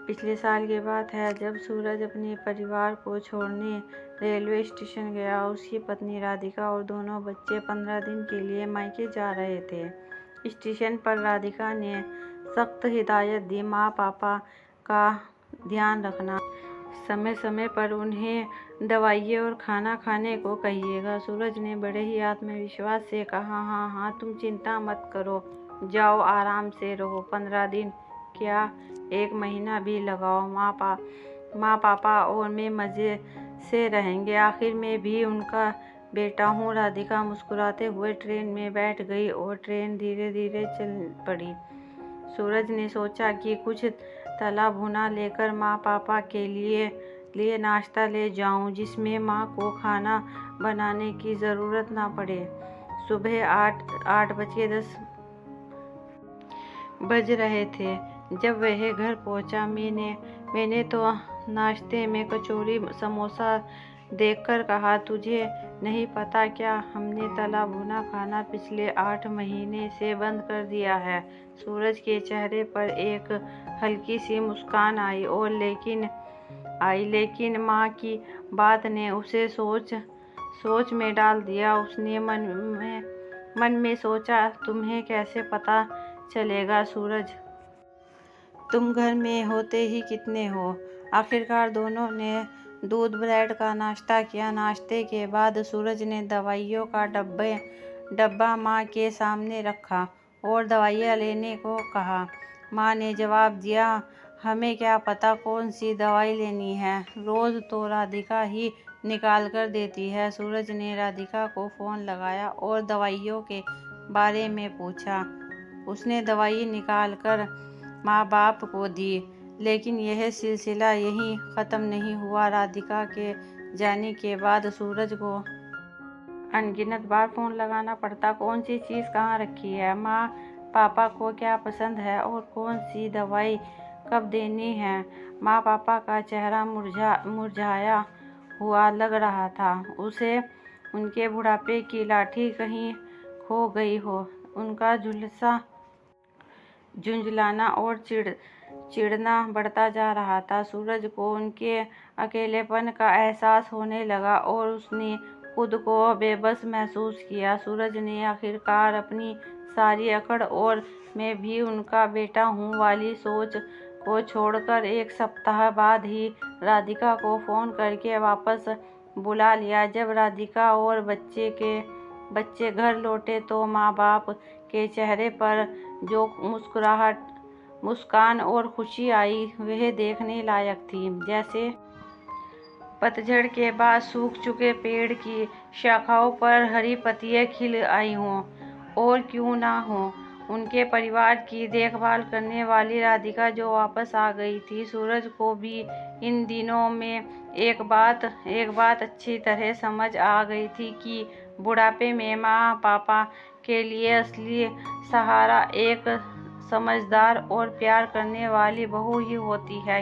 पिछले साल की बात है जब सूरज अपने परिवार को छोड़ने रेलवे स्टेशन गया। उसकी पत्नी राधिका और दोनों बच्चे 15 दिन के लिए मायके जा रहे थे। स्टेशन पर राधिका ने सख्त हिदायत दी, माँ पापा का ध्यान रखना, समय समय पर उन्हें दवाइयाँ और खाना खाने को कहिएगा। सूरज ने बड़े ही आत्मविश्वास से कहा, हाँ हाँ तुम चिंता मत करो, जाओ आराम से रहो। 15 दिन क्या 1 महीना भी लगाओ, माँ पापा और मैं मज़े से रहेंगे। आखिर मैं भी उनका बेटा हूँ। राधिका मुस्कुराते हुए ट्रेन में बैठ गई और ट्रेन धीरे धीरे चल पड़ी। सूरज ने सोचा कि कुछ तला भुना लेकर माँ पापा के लिए नाश्ता ले जाऊं, जिसमें माँ को खाना बनाने की ज़रूरत ना पड़े। सुबह 8:10 बज रहे थे जब वह घर पहुंचा। मैंने तो नाश्ते में कचौरी समोसा देखकर कहा, तुझे नहीं पता क्या, हमने तला भुना खाना पिछले 8 महीने से बंद कर दिया है। सूरज के चेहरे पर एक हल्की सी मुस्कान आई, लेकिन माँ की बात ने उसे सोच में डाल दिया। उसने मन में सोचा, तुम्हें कैसे पता चलेगा सूरज, तुम घर में होते ही कितने हो। आखिरकार दोनों ने दूध ब्रेड का नाश्ता किया। नाश्ते के बाद सूरज ने दवाइयों का डब्बा माँ के सामने रखा और दवाइयाँ लेने को कहा। माँ ने जवाब दिया, हमें क्या पता कौन सी दवाई लेनी है, रोज़ तो राधिका ही निकाल कर देती है। सूरज ने राधिका को फ़ोन लगाया और दवाइयों के बारे में पूछा। उसने दवाई निकाल कर माँ बाप को दी, लेकिन यह सिलसिला यहीं ख़त्म नहीं हुआ। राधिका के जाने के बाद सूरज को अनगिनत बार फ़ोन लगाना पड़ता। कौन सी चीज़ कहाँ रखी है, माँ पापा को क्या पसंद है और कौन सी दवाई कब देनी है। माँ पापा का चेहरा मुरझाया हुआ लग रहा था। उसे उनके बुढ़ापे की लाठी कहीं खो गई हो। उनका झुंझलाना और चिढ़ना बढ़ता जा रहा था। सूरज को उनके अकेलेपन का एहसास होने लगा और उसने खुद को बेबस महसूस किया। सूरज ने आखिरकार अपनी सारी अकड़ और मैं भी उनका बेटा हूँ वाली सोच को छोड़कर 1 सप्ताह बाद ही राधिका को फ़ोन करके वापस बुला लिया। जब राधिका और बच्चे घर लौटे तो माँ बाप के चेहरे पर जो मुस्कान और खुशी आई वह देखने लायक थी। जैसे पतझड़ के बाद सूख चुके पेड़ की शाखाओं पर हरी पत्तियां खिल आई हों। और क्यों ना हो उनके परिवार की देखभाल करने वाली राधिका जो वापस आ गई थी। सूरज को भी इन दिनों में एक बात अच्छी तरह समझ आ गई थी कि बुढ़ापे में माँ पापा के लिए असली सहारा एक समझदार और प्यार करने वाली बहू ही होती है,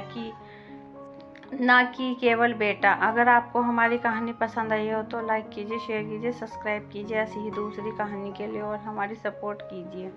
ना कि केवल बेटा। अगर आपको हमारी कहानी पसंद आई हो तो लाइक कीजिए, शेयर कीजिए, सब्सक्राइब कीजिए ऐसी ही दूसरी कहानी के लिए और हमारी सपोर्ट कीजिए।